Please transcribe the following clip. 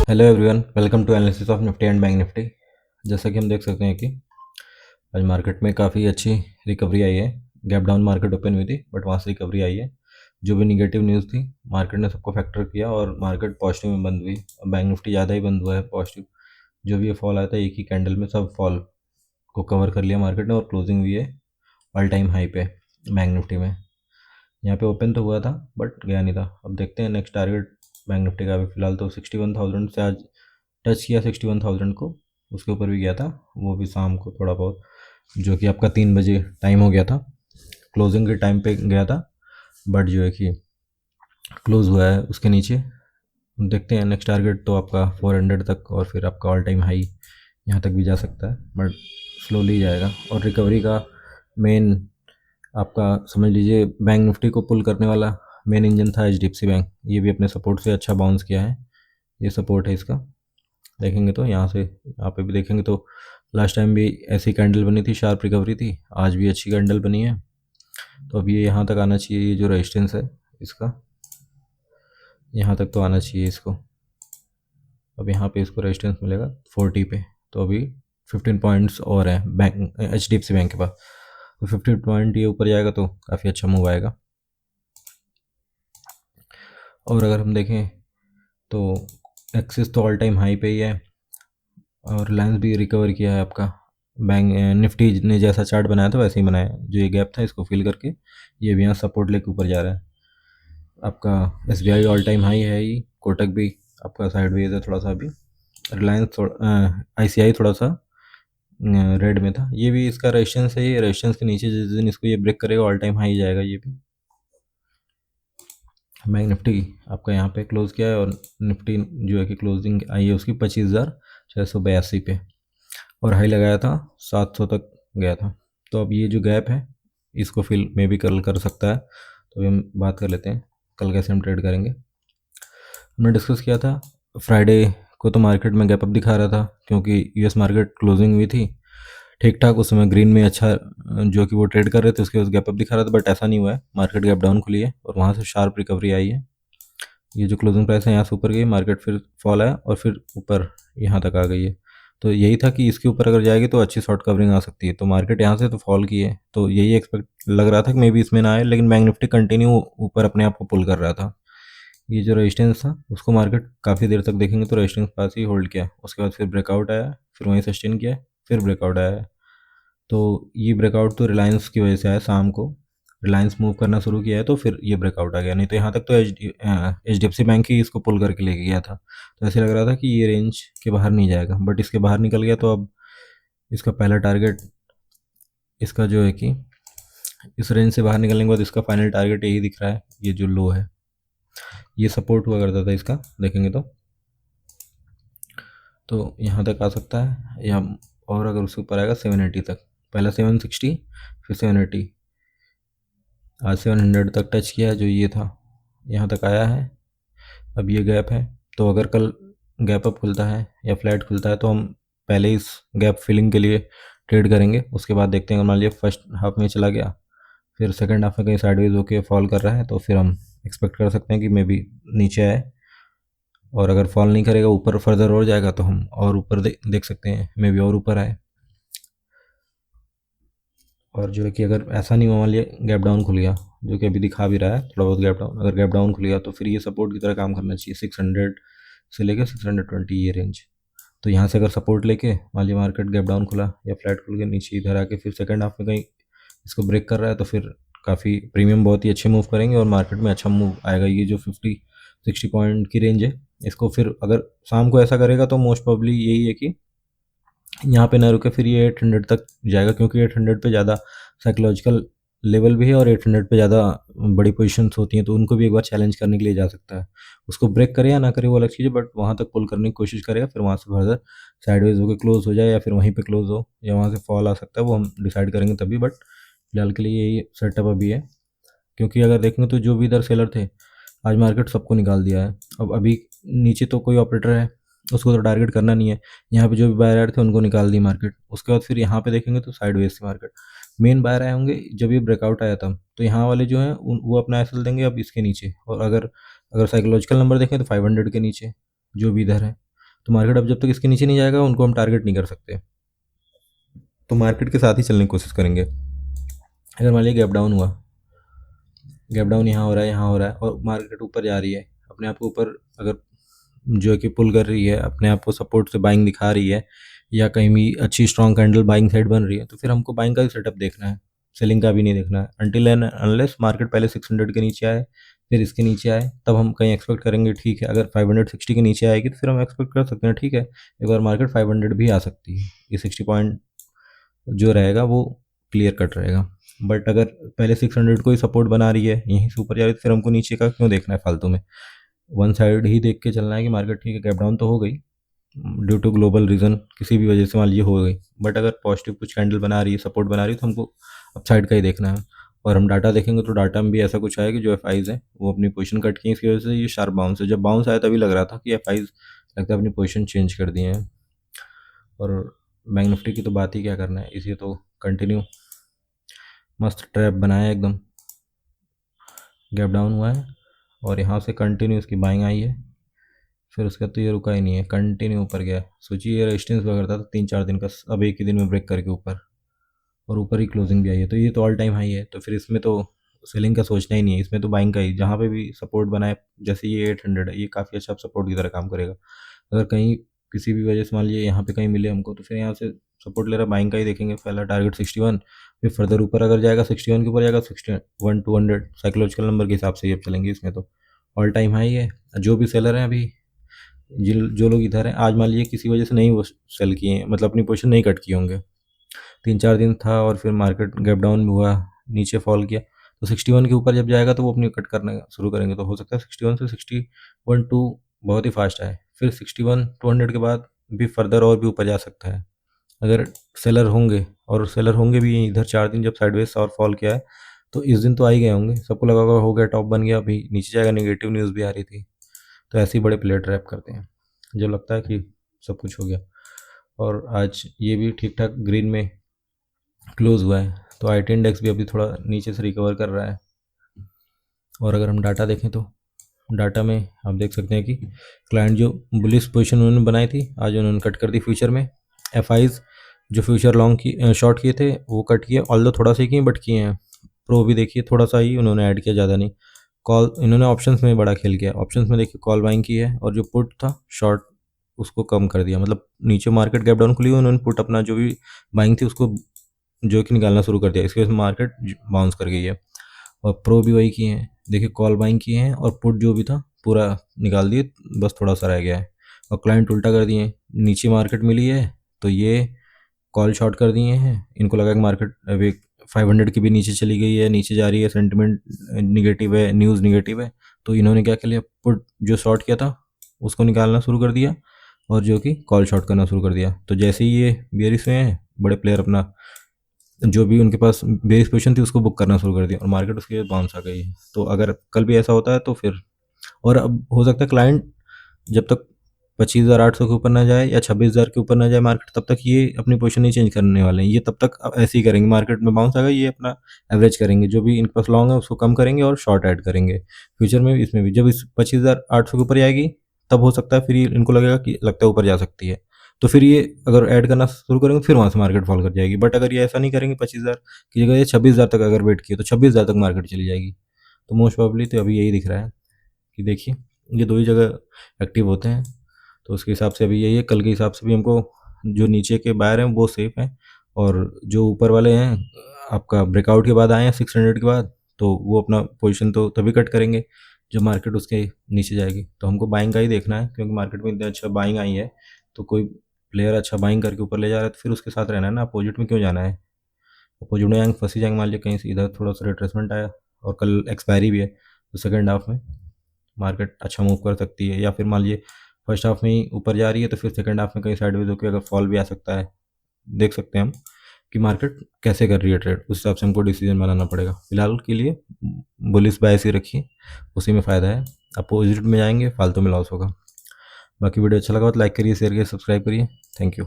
Hello everyone, welcome to analysis of Nifty and bank Nifty. जैसा कि हम देख सकते हैं कि आज मार्केट में काफ़ी अच्छी रिकवरी आई है। गैप डाउन मार्केट ओपन हुई थी बट वहाँ से रिकवरी आई है। जो भी निगेटिव न्यूज़ थी मार्केट ने सबको फैक्टर किया और मार्केट पॉजिटिव में बंद हुई। बैंक निफ्टी ज़्यादा ही बंद हुआ है पॉजिटिव। जो भी ये फॉल आया था एक ही कैंडल में सब फॉल को कवर कर लिया मार्केट ने और क्लोजिंग हुई है ऑल टाइम हाई पे बैंक निफ्टी में। यहाँ पे ओपन तो हुआ था बट गया नहीं था। अब देखते हैं नेक्स्ट टारगेट बैंक निफ्टी का। अभी फिलहाल तो 61,000 से आज टच किया 61,000 को, उसके ऊपर भी गया था, वो भी शाम को थोड़ा बहुत, जो कि आपका 3 बजे टाइम हो गया था, क्लोजिंग के टाइम पे गया था बट जो है कि क्लोज हुआ है उसके नीचे। देखते हैं नेक्स्ट टारगेट तो आपका 400 तक और फिर आपका ऑल टाइम हाई यहाँ तक भी जा सकता है बट स्लोली जाएगा। और रिकवरी का मेन आपका समझ लीजिए बैंक निफ्टी को पुल करने वाला मेन इंजन था एचडीएफसी बैंक। ये भी अपने सपोर्ट से अच्छा बाउंस किया है। ये सपोर्ट है इसका, देखेंगे तो यहाँ से यहाँ पे भी देखेंगे तो लास्ट टाइम भी ऐसी कैंडल बनी थी, शार्प रिकवरी थी। आज भी अच्छी कैंडल बनी है। तो अब ये यहाँ तक आना चाहिए, ये जो रेजिस्टेंस है इसका यहाँ तक तो आना चाहिए इसको। अब यहाँ पे इसको रेजिस्टेंस मिलेगा 40 पे। तो अभी 15 पॉइंट्स और हैं बैंक एचडीएफसी बैंक के पास। तो 15 पॉइंट ये ऊपर जाएगा तो काफ़ी अच्छा मूव आएगा। और अगर हम देखें तो एक्सिस तो ऑल टाइम हाई पे ही है और रिलायंस भी रिकवर किया है आपका। बैंक निफ्टी ने जैसा चार्ट बनाया था वैसे ही बनाया है। जो ये गैप था इसको फिल करके ये भी यहाँ सपोर्ट लेके ऊपर जा रहा है। आपका एसबीआई ऑल टाइम हाई है ही, कोटक भी आपका साइडवेज है थोड़ा सा अभी। रिलायंस थोड़ा आईसीआई थोड़ा सा रेड में था। ये भी इसका रेजिस्टेंस है, ये रेजिस्टेंस के नीचे जिस दिन इसको ये ब्रेक करेगा ऑल टाइम हाई जाएगा ये भी। बैंक निफ्टी आपका यहाँ पे क्लोज किया है और निफ्टी जो है कि क्लोजिंग आई है उसकी 25,682 पे और हाई लगाया था 700 तक गया था। तो अब ये जो गैप है इसको फिल में भी कल कर सकता है। तो अभी हम बात कर लेते हैं कल कैसे हम ट्रेड करेंगे। हमने डिस्कस किया था फ्राइडे को तो मार्केट में गैप अप दिखा रहा था क्योंकि यूएस मार्केट क्लोजिंग हुई थी ठीक ठाक, उस समय ग्रीन में अच्छा जो कि वो ट्रेड कर रहे थे उसके उस गैप अप दिखा रहा था बट ऐसा नहीं हुआ है। मार्केट गैप डाउन खुली है और वहाँ से शार्प रिकवरी आई है। ये जो क्लोजिंग प्राइस है यहाँ से ऊपर गई, मार्केट फिर फॉल आया और फिर ऊपर यहाँ तक आ गई है। तो यही था कि इसके ऊपर अगर जाएगी तो अच्छी शॉर्ट कवरिंग आ सकती है। तो मार्केट यहाँ से तो फॉल की है तो यही एक्सपेक्ट लग रहा था कि मे बी इसमें ना आए, लेकिन बैंक निफ्टी कंटिन्यू ऊपर अपने आप को पुल कर रहा था। ये जो रेजिस्टेंस था उसको मार्केट काफ़ी देर तक देखेंगे तो रेजिस्टेंस पास ही होल्ड किया, उसके बाद फिर ब्रेकआउट आया, फिर वहीं सस्टेन किया, फिर ब्रेकआउट आया। तो ये ब्रेकआउट तो रिलायंस की वजह से आया। शाम को रिलायंस मूव करना शुरू किया है तो फिर ये ब्रेकआउट आ गया, नहीं तो यहाँ तक तो H D F C bank ही इसको पुल करके लेके गया था। तो ऐसे लग रहा था कि ये रेंज के बाहर नहीं जाएगा बट इसके बाहर निकल गया। तो अब इसका पहला टारगेट इसका जो है कि इस रेंज से बाहर निकलने के बाद इसका फाइनल टारगेट यही दिख रहा है। ये जो लो है ये सपोर्ट हुआ करता था इसका, देखेंगे तो यहाँ तक आ सकता है या और अगर उसके ऊपर आएगा 780 तक। पहला 760 फिर 780, आज 700 तक टच किया जो ये था, यहाँ तक आया है। अब ये गैप है तो अगर कल गैप अप खुलता है या फ्लैट खुलता है तो हम पहले इस गैप फिलिंग के लिए ट्रेड करेंगे। उसके बाद देखते हैं, मान लीजिए फर्स्ट हाफ में चला गया फिर सेकंड हाफ में कहीं साइडवेज होके फॉल कर रहा है तो फिर हम एक्सपेक्ट कर सकते हैं कि मे बी नीचे आए। और अगर फॉल नहीं करेगा ऊपर फर्दर और जाएगा तो हम और ऊपर देख सकते हैं, मे बी और ऊपर आए। और जो है कि अगर ऐसा नहीं हुआ, मान लिया गैप डाउन खुल गया जो कि अभी दिखा भी रहा है थोड़ा बहुत गैप डाउन, अगर गैप डाउन खुल गया तो फिर ये सपोर्ट की तरह काम करना चाहिए 600 से लेकर 620 ये रेंज। तो यहाँ से अगर सपोर्ट लेके मान लिया मार्केट गैप डाउन खुला या फ्लैट खुल के नीचे इधर आके फिर सेकंड हाफ में कहीं इसको ब्रेक कर रहा है तो फिर काफ़ी प्रीमियम बहुत ही अच्छे मूव करेंगे और मार्केट में अच्छा मूव आएगा। ये जो 50-60 पॉइंट की रेंज है इसको फिर अगर शाम को ऐसा करेगा तो मोस्ट प्रोबेबली यही है कि यहाँ पे ना रुके, फिर ये 800 तक जाएगा क्योंकि 800 पे ज़्यादा साइकोलॉजिकल लेवल भी है और 800 पे ज़्यादा बड़ी पोजीशंस होती हैं तो उनको भी एक बार चैलेंज करने के लिए जा सकता है। उसको ब्रेक करे या ना करे वो अलग चीज़ है बट वहाँ तक पुल करने की कोशिश करेगा, फिर वहाँ से फर्दर साइडवेज होकर क्लोज हो जाए या फिर वहीं पे क्लोज हो या वहाँ से फॉल आ सकता है, वो हम डिसाइड करेंगे तभी। बट फिलहाल के लिए यही सेटअप अभी है क्योंकि अगर देखेंगे तो जो भी इधर सेलर थे आज मार्केट सबको निकाल दिया है। अब अभी नीचे तो कोई ऑपरेटर है उसको तो टारगेट करना नहीं है, यहाँ पे जो भी बायर आए थे उनको निकाल दी मार्केट। उसके बाद फिर यहाँ पे देखेंगे तो साइडवेज से मार्केट मेन बायर आए होंगे जब ये ब्रेकआउट आया था तो यहाँ वाले जो हैं वो अपना एसएल देंगे अब इसके नीचे। और अगर अगर साइकोलॉजिकल नंबर देखें तो 500 के नीचे जो भी इधर है तो मार्केट अब जब तक इसके नीचे नहीं जाएगा उनको हम टारगेट नहीं कर सकते, तो मार्केट के साथ ही चलने की कोशिश करेंगे। अगर मान लीजिए गैप डाउन हुआ, गैप डाउन यहाँ हो रहा है, यहाँ हो रहा है, और मार्केट ऊपर जा रही है, अपने आप को ऊपर अगर जो है कि पुल कर रही है, अपने आप को सपोर्ट से बाइंग दिखा रही है, या कहीं भी अच्छी स्ट्रॉन्ग कैंडल बाइंग साइड बन रही है, तो फिर हमको बाइंग का ही सेटअप देखना है, सेलिंग का भी नहीं देखना है। अनटिल एंड अनलेस मार्केट पहले 600 के नीचे आए, फिर इसके नीचे आए, तब हम कहीं एक्सपेक्ट करेंगे ठीक है। अगर 560 के नीचे आएगी तो फिर हम एक्सपेक्ट कर सकते हैं ठीक है, एक बार मार्केट 500 भी आ सकती है, ये 60 पॉइंट जो रहेगा वो क्लियर कट रहेगा। बट अगर पहले 600 को ही सपोर्ट बना रही है, यहीं से ऊपर जा रही है, तो फिर हमको नीचे का क्यों देखना है फालतू में। वन साइड ही देख के चलना है कि मार्केट ठीक है, गैप डाउन तो हो गई ड्यू टू ग्लोबल रीज़न, किसी भी वजह से मान लीजिए हो गई, बट अगर पॉजिटिव कुछ कैंडल बना रही है, सपोर्ट बना रही है, तो हमको अपसाइड का ही देखना है। और हम डाटा देखेंगे तो डाटा में भी ऐसा कुछ आया कि जो एफ है वो अपनी पोजीशन कट की, इसकी वजह से ये शार्प बाउंस है। जब बाउंस आया तभी लग रहा था कि एफ लगता है अपनी पोजीशन चेंज कर दिए हैं। और बैंक निफ्टी की तो बात ही क्या करना है, इसी तो कंटिन्यू मस्त ट्रैप बनाया एकदम, गैप डाउन हुआ है और यहाँ से कंटिन्यू इसकी बाइंग आई है, फिर उसके बाद तो ये रुका ही नहीं है, कंटिन्यू ऊपर गया। सोचिए ये रेजिस्टेंस हुआ करता था 3-4 दिन का, अब एक ही दिन में ब्रेक करके ऊपर, और ऊपर ही क्लोजिंग भी आई है, तो ये तो ऑल टाइम हाई है, तो फिर इसमें तो सेलिंग का सोचना ही नहीं है, इसमें तो बाइंग का ही। जहाँ पे भी सपोर्ट बनाए, जैसे ये 800 है, ये काफ़ी अच्छा सपोर्ट की तरह काम करेगा। अगर कहीं किसी भी वजह से मान लीजिए यहाँ पे कहीं मिले हमको, तो फिर यहाँ से सपोर्ट ले रहा, बाइंग का ही देखेंगे। पहला टारगेट 61, फिर फर्दर ऊपर अगर जाएगा 61 के ऊपर जाएगा 61 200 साइकोलॉजिकल नंबर के हिसाब से ये चलेंगे। इसमें तो ऑल टाइम हाई है। जो भी सेलर हैं अभी, जो लोग इधर हैं, आज मान लीजिए किसी वजह से नहीं वो सेल किए हैं, मतलब अपनी पोजीशन नहीं कट किए होंगे, 3-4 दिन था और फिर मार्केट गैप डाउन भी हुआ, नीचे फॉल किया, तो 61 के ऊपर जब जाएगा तो वो अपनी कट करना शुरू करेंगे। तो हो सकता है 61 से 61 टू बहुत ही फास्ट आए, फिर 61 200 के बाद भी फर्दर और भी ऊपर जा सकता है अगर सेलर होंगे। और सेलर होंगे भी इधर 4 दिन जब साइडवेज और फॉल किया है, तो इस दिन तो आ ही गए होंगे, सबको लगा होगा हो गया, टॉप बन गया, अभी नीचे जाएगा, नेगेटिव न्यूज़ भी आ रही थी। तो ऐसे ही बड़े प्लेयर ट्रैप करते हैं जब लगता है कि सब कुछ हो गया। और आज ये भी ठीक ठाक ग्रीन में क्लोज हुआ है, तो IT इंडेक्स भी अभी थोड़ा नीचे से रिकवर कर रहा है। और अगर हम डाटा देखें तो डाटा में आप देख सकते हैं कि क्लाइंट जो बुलिश पोजीशन उन्होंने बनाई थी, आज उन्होंने कट कर दी फ्यूचर में। FIs जो फ्यूचर लॉन्ग की शॉर्ट किए थे वो कट किए, ऑल्दो थोड़ा सा ही किए बट किए हैं। प्रो भी देखिए थोड़ा सा ही उन्होंने ऐड किया, ज़्यादा नहीं। कॉल इन्होंने ऑप्शंस में बड़ा खेल किया, ऑप्शंस में देखिए कॉल बाइंग की है, और जो पुट था शॉर्ट उसको कम कर दिया, मतलब नीचे मार्केट गैप डाउन खुली, उन्होंने पुट अपना जो भी बाइंग थी उसको जो कि निकालना शुरू कर दिया, इसकी वजह से मार्केट बाउंस कर गई है। और प्रो भी वही किए हैं, देखिए कॉल बाइंग किए हैं और पुट जो भी था पूरा निकाल दिए, बस थोड़ा सा रह गया है। और क्लाइंट उल्टा कर दिए, नीचे मार्केट मिली है तो ये कॉल शॉर्ट कर दिए हैं, इनको लगा कि मार्केट अभी 500 की भी नीचे चली गई है, नीचे जा रही है, सेंटिमेंट निगेटिव है, न्यूज़ निगेटिव है, तो इन्होंने क्या कर लिया, पुट जो शॉर्ट किया था उसको निकालना शुरू कर दिया और जो कि कॉल शॉर्ट करना शुरू कर दिया। तो जैसे ही ये बेरिश हुए हैं, बड़े प्लेयर अपना जो भी उनके पास बेस पोजीशन थी उसको बुक करना शुरू कर दिया और मार्केट उसके बाउंस आ गई है। तो अगर कल भी ऐसा होता है तो फिर, और अब हो सकता है क्लाइंट जब तक 25,800 के ऊपर ना जाए या 26,000 के ऊपर ना जाए मार्केट, तब तक ये अपनी पोजीशन नहीं चेंज करने वाले हैं। ये तब तक ऐसे ही करेंगे, मार्केट में बाउंस आ गया ये अपना एवरेज करेंगे, जो भी इनके पास लॉन्ग है उसको कम करेंगे और शॉर्ट ऐड करेंगे फ्यूचर में भी, इसमें भी। जब इस 25,800 के ऊपर जाएगी तब हो सकता है फिर इनको लगेगा कि लगता है ऊपर जा सकती है, तो फिर ये अगर ऐड करना शुरू करेंगे फिर वहाँ से मार्केट फॉल कर जाएगी। बट अगर ये ऐसा नहीं करेंगे, 25,000 की जगह ये 26,000 तक अगर वेट किए तो 26,000 तक मार्केट चली जाएगी। तो मोस्ट प्रोबेबली तो अभी यही दिख रहा है कि देखिए ये दो ही जगह एक्टिव होते हैं, तो उसके हिसाब से अभी यही है। कल के हिसाब से भी हमको जो नीचे के बायर हैं वो सेफ हैं, और जो ऊपर वाले हैं आपका ब्रेकआउट के बाद आए हैं 600 के बाद, तो वो अपना पोजीशन तो तभी कट करेंगे जब मार्केट उसके नीचे जाएगी। तो हमको बाइंग का ही देखना है, क्योंकि मार्केट में इतनी अच्छा बाइंग आई है, तो कोई प्लेयर अच्छा बाइंग करके ऊपर ले जा रहा है तो फिर उसके साथ रहना है ना, अपोजिट में क्यों जाना है। अपोजिट में जाएंगे फंसी जाएंगे, मान लीजिए कहीं से इधर थोड़ा सा रिट्रेसमेंट आया और कल एक्सपायरी भी है, तो सेकेंड हाफ में मार्केट अच्छा मूव कर सकती है, या फिर मान लीजिए फर्स्ट हाफ में ही ऊपर जा रही है तो फिर सेकंड हाफ में कहीं साइडवेज होकर अगर फॉल भी आ सकता है। देख सकते हैं हम कि मार्केट कैसे कर रही है ट्रेड, उस हिसाब से हमको डिसीजन बनाना पड़ेगा। फिलहाल के लिए बुलिश बायस ही रखिए, उसी में फ़ायदा है। अपोजिट में जाएंगे फालतू में लॉस होगा। बाकी वीडियो अच्छा लगा तो लाइक करिए, शेयर करिए, सब्सक्राइब करिए। Thank you.